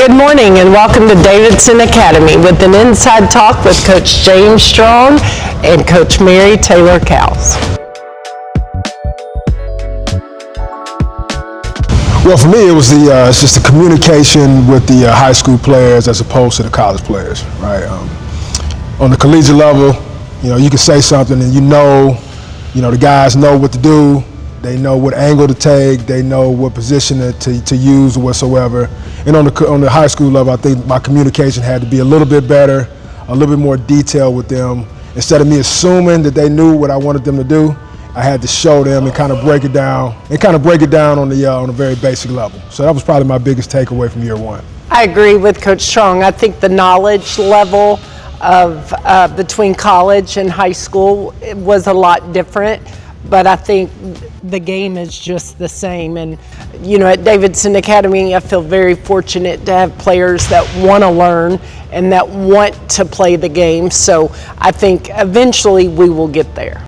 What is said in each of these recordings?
Good morning and welcome to Davidson Academy with an inside talk with Coach James Strong and Coach Mary Taylor Cowles. Well, for me, it was it's just the communication with the high school players as opposed to the college players, right? On the collegiate level, you can say something and the guys know what to do. They know what angle to take. They know what position to use whatsoever. And on the high school level, I think my communication had to be a little bit better, a little bit more detailed with them. Instead of me assuming that they knew what I wanted them to do, I had to show them and kind of break it down on a very basic level. So that was probably my biggest takeaway from year one. I agree with Coach Strong. I think the knowledge level of between college and high school was a lot different, but I think the game is just the same. And at Davidson Academy, I feel very fortunate to have players that want to learn and that want to play the game. So I think eventually we will get there.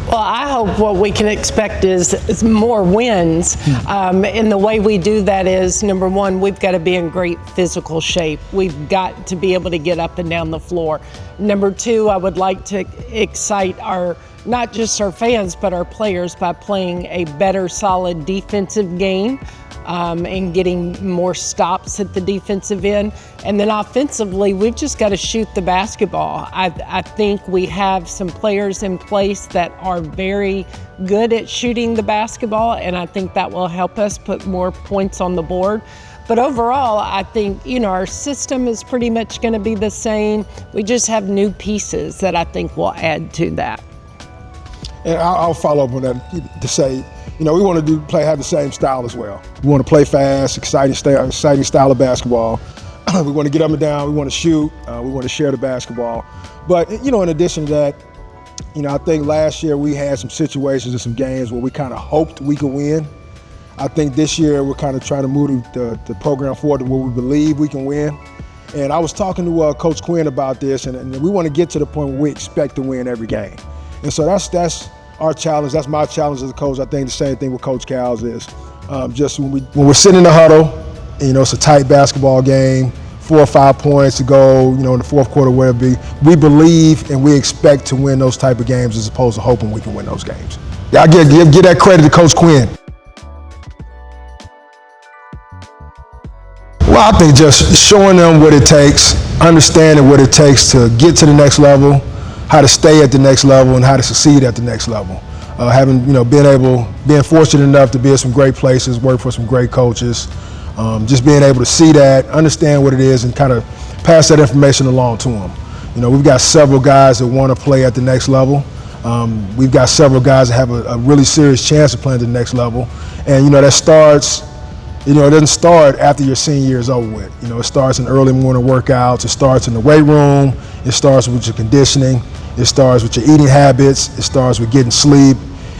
Well, I hope what we can expect is more wins. And the way we do that is, number one, we've got to be in great physical shape. We've got to be able to get up and down the floor. Number two, I would like to excite not just our fans, but our players by playing a better, solid defensive game and getting more stops at the defensive end. And then offensively, we've just got to shoot the basketball. I think we have some players in place that are very good at shooting the basketball, and I think that will help us put more points on the board. But overall, I think, our system is pretty much going to be the same. We just have new pieces that I think will add to that. And I'll follow up on that to say, we want to have the same style as well. We want to play fast, exciting style of basketball. We want to get up and down. We want to shoot. We want to share the basketball. But, in addition to that, I think last year we had some situations and some games where we kind of hoped we could win. I think this year we're kind of trying to move the program forward to where we believe we can win. And I was talking to Coach Quinn about this, and we want to get to the point where we expect to win every game. And so that's our challenge. That's my challenge as a coach. I think the same thing with Coach Cowles is just when we're sitting in the huddle, and, it's a tight basketball game, 4 or 5 points to go, in the fourth quarter, whatever it be. We believe and we expect to win those type of games as opposed to hoping we can win those games. Yeah, I give that credit to Coach Quinn. Well, I think just showing them what it takes, understanding what it takes to get to the next level, how to stay at the next level, and how to succeed at the next level. Being fortunate enough to be at some great places, work for some great coaches, just being able to see that, understand what it is, and kind of pass that information along to them. We've got several guys that want to play at the next level. We've got several guys that have a really serious chance of playing at the next level. And, that starts, it doesn't start after your senior year is over with. It starts in early morning workouts. It starts in the weight room. It starts with your conditioning. It starts with your eating habits. It starts with getting sleep.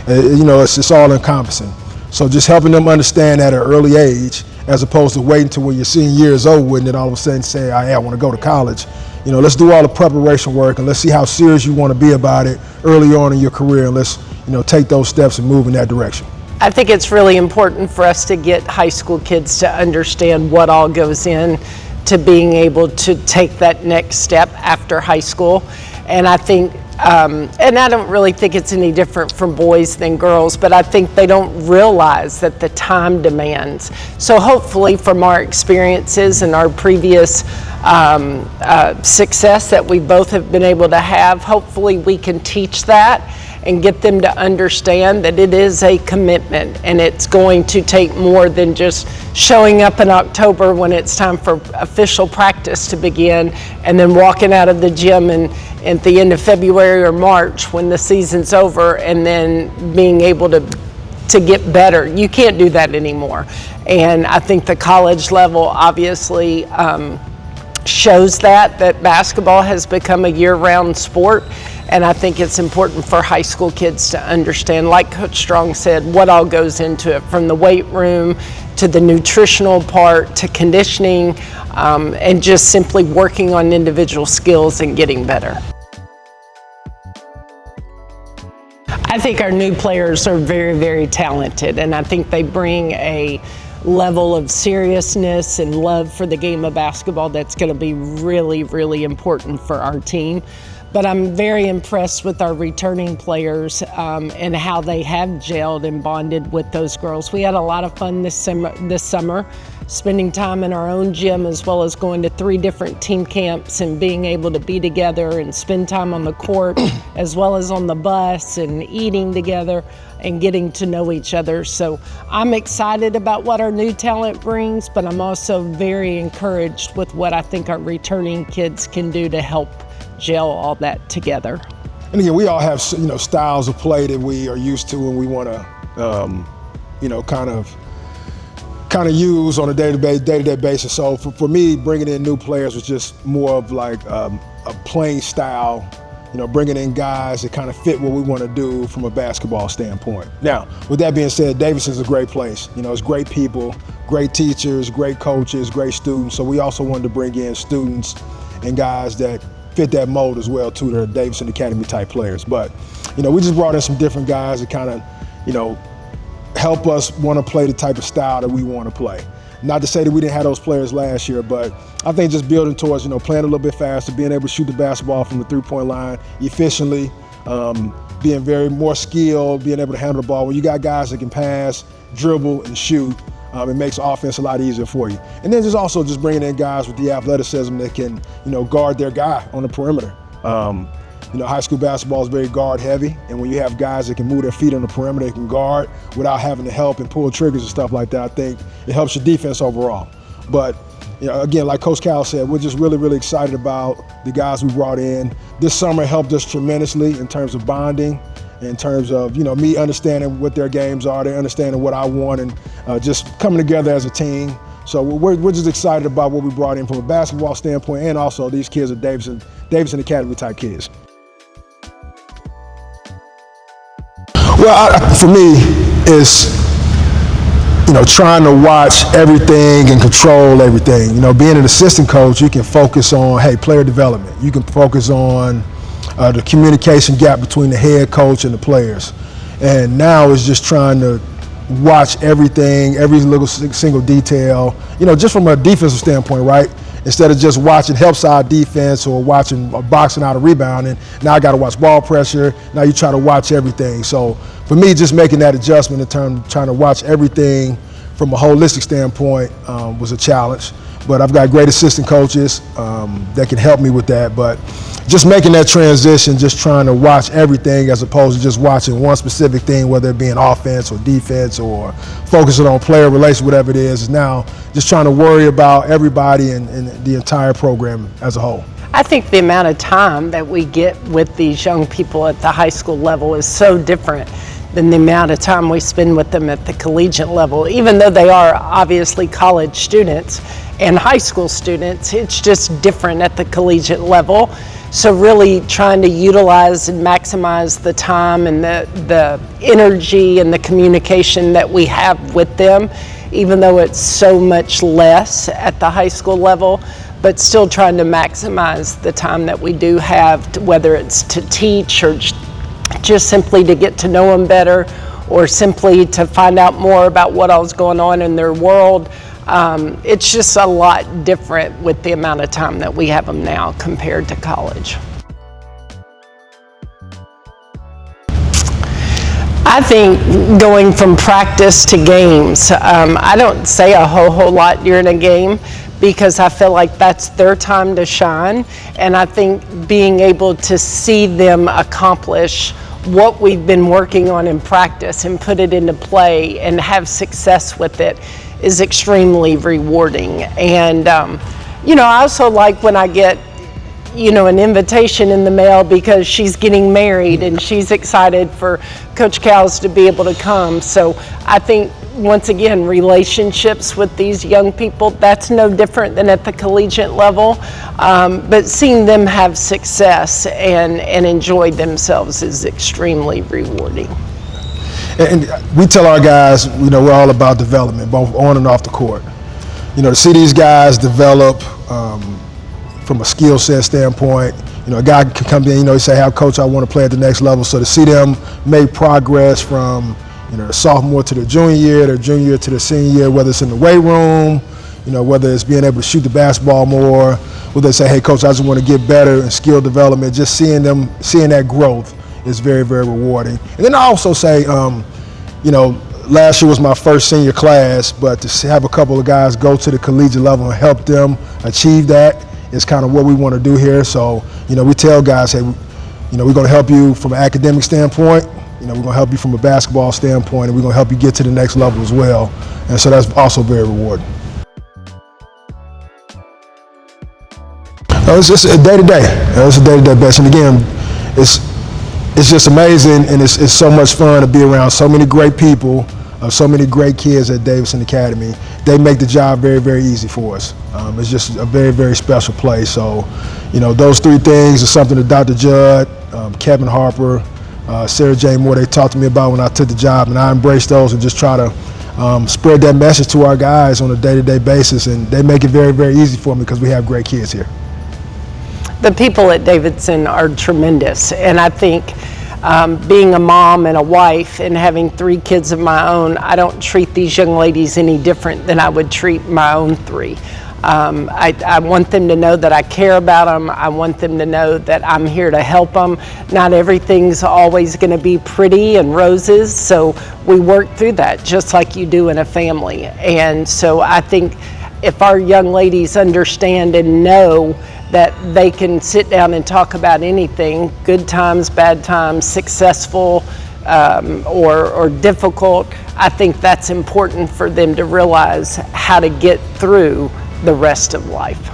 It's all encompassing. So just helping them understand that at an early age, as opposed to waiting until when your senior year is over with and then all of a sudden say, I want to go to college. Let's do all the preparation work and let's see how serious you want to be about it early on in your career, and let's take those steps and move in that direction. I think it's really important for us to get high school kids to understand what all goes in to being able to take that next step after high school. And I think, and I don't really think it's any different from boys than girls, but I think they don't realize that the time demands. So hopefully from our experiences and our previous success that we both have been able to have, hopefully we can teach that and get them to understand that it is a commitment and it's going to take more than just showing up in October when it's time for official practice to begin and then walking out of the gym and at the end of February or March when the season's over and then being able to get better. You can't do that anymore. And I think the college level obviously shows that basketball has become a year-round sport. And I think it's important for high school kids to understand, like Coach Strong said, what all goes into it, from the weight room to the nutritional part to conditioning, and just simply working on individual skills and getting better. I think our new players are very, very talented, and I think they bring a level of seriousness and love for the game of basketball that's going to be really, really important for our team. But I'm very impressed with our returning players and how they have gelled and bonded with those girls. We had a lot of fun this summer, spending time in our own gym as well as going to 3 different team camps and being able to be together and spend time on the court as well as on the bus and eating together and getting to know each other. So I'm excited about what our new talent brings, but I'm also very encouraged with what I think our returning kids can do to help gel all that together. And again, we all have, styles of play that we are used to and we want to, kind of use on a day-to-day basis. So for me, bringing in new players was just more of like a playing style, bringing in guys that kind of fit what we want to do from a basketball standpoint. Now, with that being said, Davidson's a great place. It's great people, great teachers, great coaches, great students. So we also wanted to bring in students and guys that fit that mold as well too. They're Davidson Academy type players. But, we just brought in some different guys that kind of, help us want to play the type of style that we want to play. Not to say that we didn't have those players last year, but I think just building towards, playing a little bit faster, being able to shoot the basketball from the 3-point line efficiently, being very more skilled, being able to handle the ball. When you got guys that can pass, dribble, and shoot, it makes offense a lot easier for you. And then just bringing in guys with the athleticism that can, guard their guy on the perimeter. High school basketball is very guard heavy, and when you have guys that can move their feet on the perimeter, they can guard without having to help and pull triggers and stuff like that, I think it helps your defense overall. But again, like Coach Cowles said, we're just really, really excited about the guys we brought in. This summer helped us tremendously in terms of bonding, in terms of me understanding what their games are, they understanding what I want, and just coming together as a team. So we're just excited about what we brought in from a basketball standpoint, and also these kids are Davidson Academy type kids. Well, for me, it's trying to watch everything and control everything. Being an assistant coach, you can focus on, player development. You can focus on the communication gap between the head coach and the players. And now it's just trying to watch everything, every little single detail, just from a defensive standpoint, right? Instead of just watching help side defense or watching or boxing out a rebound, and now I got to watch ball pressure. Now you try to watch everything. So for me, just making that adjustment in terms of trying to watch everything from a holistic standpoint was a challenge. But I've got great assistant coaches that can help me with that. But just making that transition, just trying to watch everything as opposed to just watching one specific thing, whether it be an offense or defense or focusing on player relations, whatever it is now just trying to worry about everybody and the entire program as a whole. I think the amount of time that we get with these young people at the high school level is so different than the amount of time we spend with them at the collegiate level. Even though they are obviously college students and high school students, it's just different at the collegiate level. So really trying to utilize and maximize the time and the energy and the communication that we have with them, even though it's so much less at the high school level, but still trying to maximize the time that we do have, whether it's to teach or just simply to get to know them better or simply to find out more about what else is going on in their world. It's just a lot different with the amount of time that we have them now compared to college. I think going from practice to games, I don't say a whole lot during a game because I feel like that's their time to shine. And I think being able to see them accomplish what we've been working on in practice and put it into play and have success with it is extremely rewarding. And, I also like when I get, an invitation in the mail because she's getting married and she's excited for Coach Cowles to be able to come. So I think, once again, relationships with these young people, that's no different than at the collegiate level. But seeing them have success and enjoy themselves is extremely rewarding. And we tell our guys, we're all about development, both on and off the court. To see these guys develop from a skill set standpoint, a guy can come in, he say, "Hey, coach, I want to play at the next level." So to see them make progress from, their sophomore to their junior year to their senior year, whether it's in the weight room, whether it's being able to shoot the basketball more, whether they say, hey, coach, I just want to get better in skill development, just seeing that growth is very, very rewarding. And then I also say, last year was my first senior class, but to have a couple of guys go to the collegiate level and help them achieve that is kind of what we want to do here. So, we tell guys, hey, we're going to help you from an academic standpoint, we're going to help you from a basketball standpoint, and we're going to help you get to the next level as well. And so that's also very rewarding. It's just a day-to-day. It's a day-to-day basis. And again, it's just amazing, and it's so much fun to be around so many great people, so many great kids at Davidson Academy. They make the job very, very easy for us. It's just a very, very special place. So, those three things are something that Dr. Judd, Kevin Harper, Sarah Jane Moore, they talked to me about when I took the job, and I embrace those and just try to spread that message to our guys on a day-to-day basis, and they make it very, very easy for me because we have great kids here. The people at Davidson are tremendous, and I think being a mom and a wife and having 3 kids of my own, I don't treat these young ladies any different than I would treat my own 3. I want them to know that I care about them. I want them to know that I'm here to help them. Not everything's always going to be pretty and roses, so we work through that just like you do in a family. And so I think if our young ladies understand and know that they can sit down and talk about anything, good times, bad times, successful or difficult, I think that's important for them to realize how to get through the rest of life.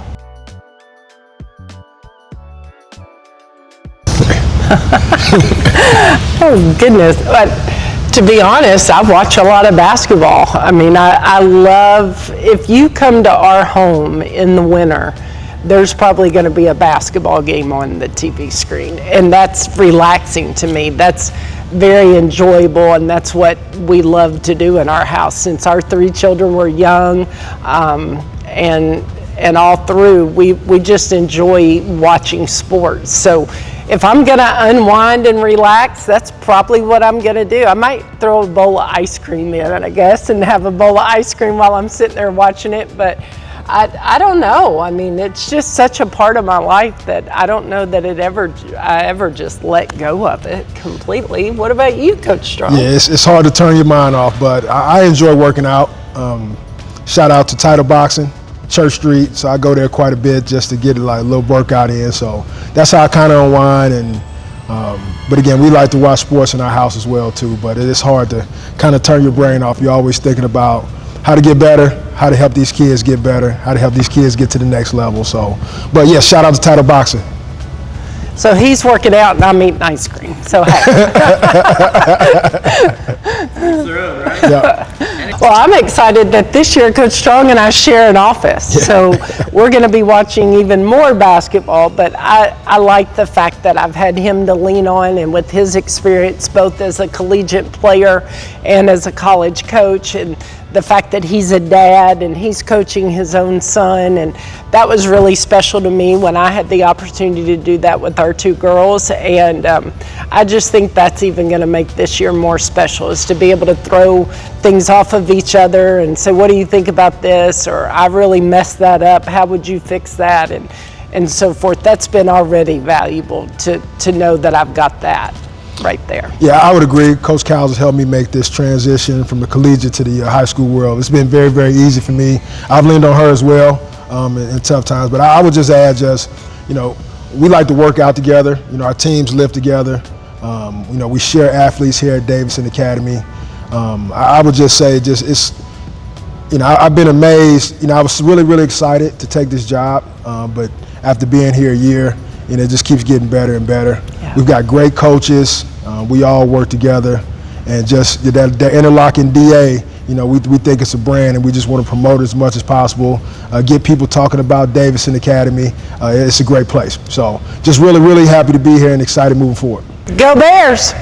Oh goodness, but to be honest, I watch a lot of basketball. I mean, I love, if you come to our home in the winter, there's probably going to be a basketball game on the TV screen, and that's relaxing to me. That's very enjoyable, and that's what we love to do in our house since our 3 children were young, and all through we just enjoy watching sports. So if I'm going to unwind and relax, that's probably what I'm going to do. I might throw a bowl of ice cream in, I guess, and have a bowl of ice cream while I'm sitting there watching it, but I don't know. I mean, it's just such a part of my life that I don't know that I ever just let go of it completely. What about you, Coach Strong? Yeah, it's hard to turn your mind off, but I enjoy working out. Shout out to Title Boxing, Church Street. So I go there quite a bit just to get a little workout in. So that's how I kind of unwind. And but again, we like to watch sports in our house as well too. But it is hard to kind of turn your brain off. You're always thinking about how to get better, how to help these kids get better, how to help these kids get to the next level. So, but yeah, shout out to Title Boxing. So he's working out and I'm eating ice cream. So hey. Yeah. Well, I'm excited that this year Coach Strong and I share an office. Yeah. So we're going to be watching even more basketball, but I like the fact that I've had him to lean on, and with his experience both as a collegiate player and as a college coach, and the fact that he's a dad and he's coaching his own son, and that was really special to me when I had the opportunity to do that with our 2 girls. And I just think that's even going to make this year more special, is to be able to throw things off of each other and say, what do you think about this? Or I really messed that up, how would you fix that? And so forth. That's been already valuable to know that I've got that right there. Yeah, I would agree. Coach Cowles has helped me make this transition from the collegiate to the high school world. It's been very, very easy for me. I've leaned on her as well in tough times. But I would just add, we like to work out together. Our teams live together. We share athletes here at Davidson Academy. I would just say, I've been amazed. I was really, really excited to take this job, but after being here a year, it just keeps getting better and better. Yeah. We've got great coaches. We all work together, and just that interlocking DA, we think it's a brand, and we just want to promote it as much as possible, get people talking about Davidson Academy. It's a great place. So just really, really happy to be here and excited moving forward. Go Bears!